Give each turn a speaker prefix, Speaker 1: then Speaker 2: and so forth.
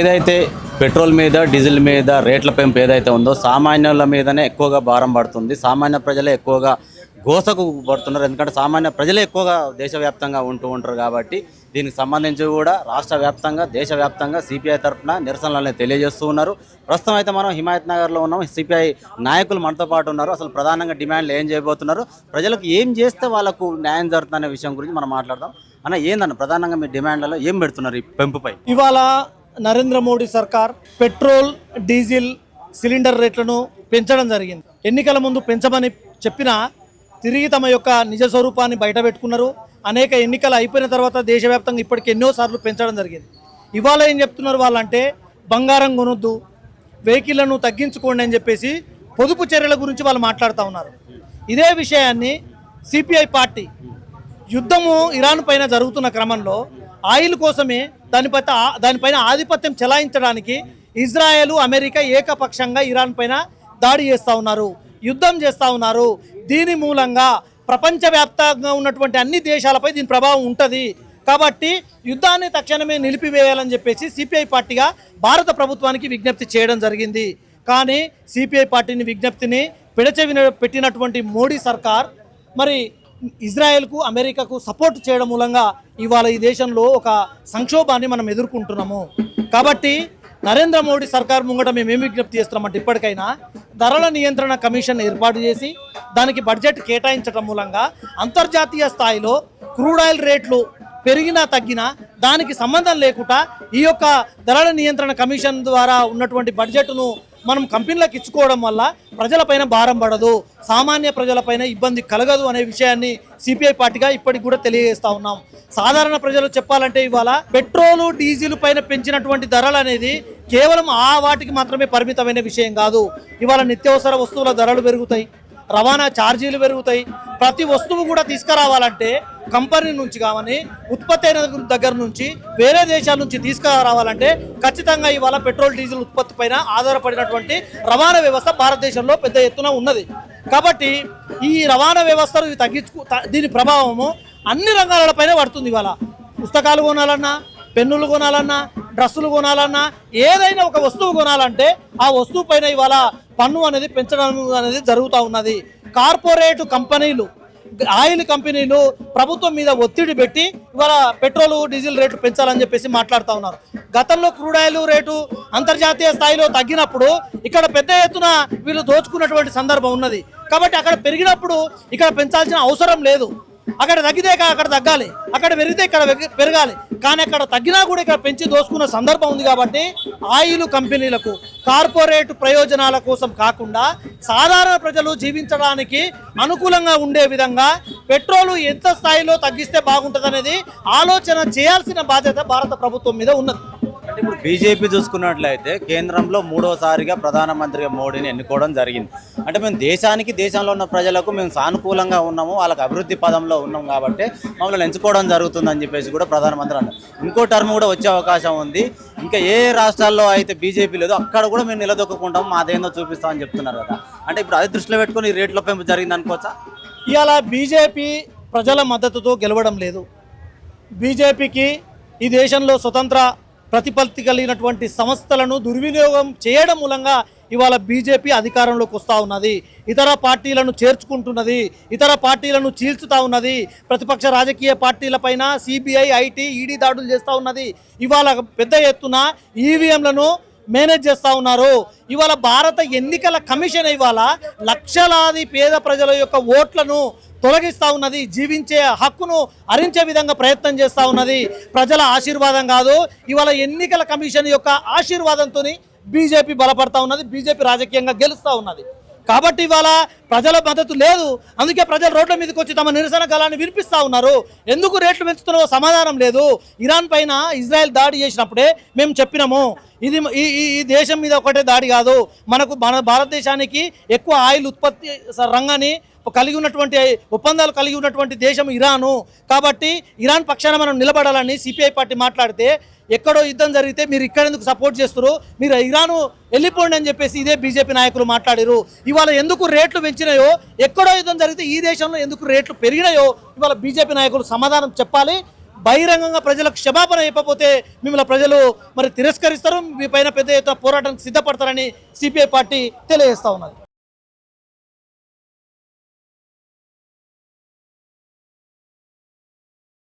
Speaker 1: ఏదైతే పెట్రోల్ మీద డీజిల్ మీద రేట్ల పెంపు ఏదైతే ఉందో సామాన్యుల మీదనే ఎక్కువగా భారం పడుతుంది. సామాన్య ప్రజలే ఎక్కువగా గోసకు పడుతున్నారు. ఎందుకంటే సామాన్య ప్రజలే ఎక్కువగా దేశవ్యాప్తంగా ఉంటారు కాబట్టి దీనికి సంబంధించి కూడా రాష్ట్ర వ్యాప్తంగా దేశవ్యాప్తంగా సిపిఐ తరఫున నిరసనలను తెలియజేస్తూ ఉన్నారు. ప్రస్తుతం అయితే మనం హిమాయత్ నగర్లో ఉన్నాం. సిపిఐ నాయకులు మనతో పాటు ఉన్నారు. అసలు ప్రధానంగా డిమాండ్లు ఏం చేయబోతున్నారు, ప్రజలకు ఏం చేస్తే వాళ్ళకు న్యాయం జరుగుతుందనే విషయం గురించి మనం మాట్లాడదాం. అన్న ఏందన్న ప్రధానంగా మీ డిమాండ్లలో ఏం పెడుతున్నారు ఈ పెంపుపై?
Speaker 2: ఇవాళ నరేంద్ర మోడీ సర్కార్ పెట్రోల్ డీజిల్ సిలిండర్ రేట్లను పెంచడం జరిగింది. ఎన్నికల ముందు పెంచమని చెప్పినా తిరిగి తమ యొక్క నిజ స్వరూపాన్ని బయట పెట్టుకున్నారు. అనేక ఎన్నికలు అయిపోయిన తర్వాత దేశవ్యాప్తంగా ఇప్పటికి ఎన్నోసార్లు పెంచడం జరిగింది. ఇవాళ ఏం చెప్తున్నారు వాళ్ళంటే బంగారం కొనొద్దు, వెహికల్లను తగ్గించుకోండి అని చెప్పేసి పొదుపు చర్యల గురించి వాళ్ళు మాట్లాడుతూ ఉన్నారు. ఇదే విషయాన్ని సిపిఐ పార్టీ యుద్ధము ఇరాన్ పైన జరుగుతున్న క్రమంలో ఆయిల్ కోసమే దానిపైన ఆధిపత్యం చెలాయించడానికి ఇజ్రాయెల్ అమెరికా ఏకపక్షంగా ఇరాన్ పైన దాడి చేస్తూ ఉన్నారు, యుద్ధం చేస్తూ ఉన్నారు. దీని మూలంగా ప్రపంచవ్యాప్తంగా ఉన్నటువంటి అన్ని దేశాలపై దీని ప్రభావం ఉంటుంది. కాబట్టి యుద్ధాన్ని తక్షణమే నిలిపివేయాలని చెప్పేసి సిపిఐ పార్టీగా భారత ప్రభుత్వానికి విజ్ఞప్తి చేయడం జరిగింది. కానీ సిపిఐ పార్టీని విజ్ఞప్తిని పెట్టినటువంటి మోడీ సర్కార్ మరి ఇజ్రాయెల్కు అమెరికాకు సపోర్ట్ చేయడం మూలంగా ఇవాళ ఈ దేశంలో ఒక సంక్షోభాన్ని మనం ఎదుర్కొంటున్నాము. కాబట్టి నరేంద్ర మోడీ సర్కార్ ముంగట మేము ఏం విజ్ఞప్తి చేస్తున్నామంటే ఇప్పటికైనా ధరల నియంత్రణ కమిషన్ ఏర్పాటు చేసి దానికి బడ్జెట్ కేటాయించడం మూలంగా అంతర్జాతీయ స్థాయిలో క్రూడ్ ఆయిల్ రేట్లు పెరిగినా తగ్గినా దానికి సంబంధం లేకుండా ఈ యొక్క ధరల నియంత్రణ కమిషన్ ద్వారా ఉన్నటువంటి బడ్జెట్ను మనం కంపెనీలకు ఇచ్చుకోవడం వల్ల ప్రజలపైన భారం పడదు, సామాన్య ప్రజలపైన ఇబ్బంది కలగదు అనే విషయాన్ని సిపిఐ పార్టీగా ఇప్పటికి కూడా తెలియజేస్తూ ఉన్నాం. సాధారణ ప్రజలు చెప్పాలంటే ఇవాళ పెట్రోలు డీజిల్ పైన పెంచినటువంటి ధరలు అనేది కేవలం వాటికి మాత్రమే పరిమితమైన విషయం కాదు. ఇవాళ నిత్యావసర వస్తువుల ధరలు పెరుగుతాయి, రవాణా ఛార్జీలు పెరుగుతాయి. ప్రతి వస్తువు కూడా తీసుకురావాలంటే కంపెనీ నుంచి కావని ఉత్పత్తి అయిన దగ్గర నుంచి వేరే దేశాల నుంచి తీసుకురావాలంటే ఖచ్చితంగా ఇవాళ పెట్రోల్ డీజిల్ ఉత్పత్తి పైన ఆధారపడినటువంటి రవాణా వ్యవస్థ భారతదేశంలో పెద్ద ఎత్తున ఉన్నది. కాబట్టి ఈ రవాణా వ్యవస్థను దీని ప్రభావము అన్ని రంగాలపైన పడుతుంది. ఇవాళ పుస్తకాలు కొనాలన్నా, పెన్నులు కొనాలన్నా, డ్రెస్సులు కొనాలన్నా, ఏదైనా ఒక వస్తువు కొనాలంటే ఆ వస్తువు పైన ఇవాళ పన్ను అనేది పెంచడం అనేది జరుగుతూ ఉన్నది. కార్పొరేట్ కంపెనీలు, ఆయిల్ కంపెనీలు ప్రభుత్వం మీద ఒత్తిడి పెట్టి ఇవాళ పెట్రోల్ డీజిల్ రేటు పెంచాలని చెప్పేసి మాట్లాడుతూ ఉన్నారు. గతంలో క్రూడ్ ఆయిల్ రేటు అంతర్జాతీయ స్థాయిలో తగ్గినప్పుడు ఇక్కడ పెద్ద ఎత్తున వీళ్ళు దోచుకున్నటువంటి సందర్భం ఉన్నది. కాబట్టి అక్కడ పెరిగినప్పుడు ఇక్కడ పెంచాల్సిన అవసరం లేదు. అక్కడ తగ్గితే అక్కడ తగ్గాలి, అక్కడ పెరిగితే ఇక్కడ పెరగాలి. కానీ అక్కడ తగ్గినా కూడా ఇక్కడ పెంచి దోసుకున్న సందర్భం ఉంది. కాబట్టి ఆయిల్ కంపెనీలకు కార్పొరేట్ ప్రయోజనాల కోసం కాకుండా సాధారణ ప్రజలు జీవించడానికి అనుకూలంగా ఉండే విధంగా పెట్రోలు ఎంత స్థాయిలో తగ్గిస్తే బాగుంటుంది అనేది ఆలోచన చేయాల్సిన బాధ్యత భారత ప్రభుత్వం మీద ఉన్నది.
Speaker 1: అంటే ఇప్పుడు బీజేపీ చూసుకున్నట్లయితే కేంద్రంలో మూడోసారిగా ప్రధానమంత్రిగా మోడీని ఎన్నుకోవడం జరిగింది. అంటే మేము దేశంలో ఉన్న ప్రజలకు మేము సానుకూలంగా ఉన్నాము, వాళ్ళకి అభివృద్ధి పదంలో ఉన్నాం కాబట్టి మమ్మల్ని ఎంచుకోవడం జరుగుతుందని చెప్పేసి కూడా ప్రధానమంత్రి అన్నారు. ఇంకో టర్మ్ కూడా వచ్చే అవకాశం ఉంది. ఇంకా ఏ రాష్ట్రాల్లో అయితే బీజేపీ లేదో అక్కడ కూడా మేము నిలదొక్కుంటాం, మాదేందో చూపిస్తామని చెప్తున్నారు కదా. అంటే ఇప్పుడు అది దృష్టిలో పెట్టుకుని రేట్ల పెంపు జరిగింది అనుకోవచ్చా?
Speaker 2: ఇవాళ బీజేపీ ప్రజల మద్దతుతో గెలవడం లేదు. బీజేపీకి ఈ దేశంలో స్వతంత్ర ప్రతిపత్తి కలిగినటువంటి సంస్థలను దుర్వినియోగం చేయడం మూలంగా ఇవాళ బీజేపీ అధికారంలోకి వస్తూ ఉన్నది. ఇతర పార్టీలను చేర్చుకుంటున్నది, ఇతర పార్టీలను చీల్చుతూ ఉన్నది. ప్రతిపక్ష రాజకీయ పార్టీలపైన సిబిఐ, ఐటీ, ఈడీ దాడులు చేస్తూ ఉన్నది. ఇవాళ పెద్ద ఎత్తున ఈవీఎంలను మేనేజ్ చేస్తూ ఉన్నారు. ఇవాళ భారత ఎన్నికల కమిషన్ ఇవాళ లక్షలాది పేద ప్రజల యొక్క ఓట్లను తొలగిస్తూ ఉన్నది, జీవించే హక్కును హరించే విధంగా ప్రయత్నం చేస్తూ ఉన్నది. ప్రజల ఆశీర్వాదం కాదు, ఇవాళ ఎన్నికల కమిషన్ యొక్క ఆశీర్వాదంతో బీజేపీ బలపడతా ఉన్నది, బీజేపీ రాజకీయంగా గెలుస్తూ ఉన్నది. కాబట్టి ఇవాళ ప్రజల మద్దతు లేదు. అందుకే ప్రజలు రోడ్ల మీదకి వచ్చి తమ నిరసన గలాన్ని వినిపిస్తూ ఉన్నారు. ఎందుకు రేట్లు పెంచుతున్నావో సమాధానం లేదు. ఇరాన్ పైన ఇజ్రాయెల్ దాడి చేసినప్పుడే మేము చెప్పినాము, ఇది ఈ దేశం మీద ఒకటే దాడి కాదు, మన భారతదేశానికి ఎక్కువ ఆయిల్ ఉత్పత్తి రంగాన్ని కలిగి ఉన్నటువంటి ఒప్పందాలు కలిగి ఉన్నటువంటి దేశం ఇరాను. కాబట్టి ఇరాన్ పక్షాన మనం నిలబడాలని సిపిఐ పార్టీ మాట్లాడితే ఎక్కడో యుద్ధం జరిగితే మీరు ఇక్కడ ఎందుకు సపోర్ట్ చేస్తారు, మీరు ఇరాను వెళ్ళిపోండి అని చెప్పేసి ఇదే బీజేపీ నాయకులు మాట్లాడారు. ఇవాళ ఎందుకు రేట్లు పెంచినాయో, ఎక్కడో యుద్ధం జరిగితే ఈ దేశంలో ఎందుకు రేట్లు పెరిగినాయో ఇవాళ బీజేపీ నాయకులు సమాధానం చెప్పాలి. బహిరంగంగా ప్రజలకు క్షమాపణ చెప్పకపోతే మిమ్మల్ని ప్రజలు మరి తిరస్కరిస్తారు, మీ పైన పెద్ద ఎత్తున పోరాటానికి సిద్ధపడతారని సిపిఐ పార్టీ తెలియజేస్తా ఉన్నది.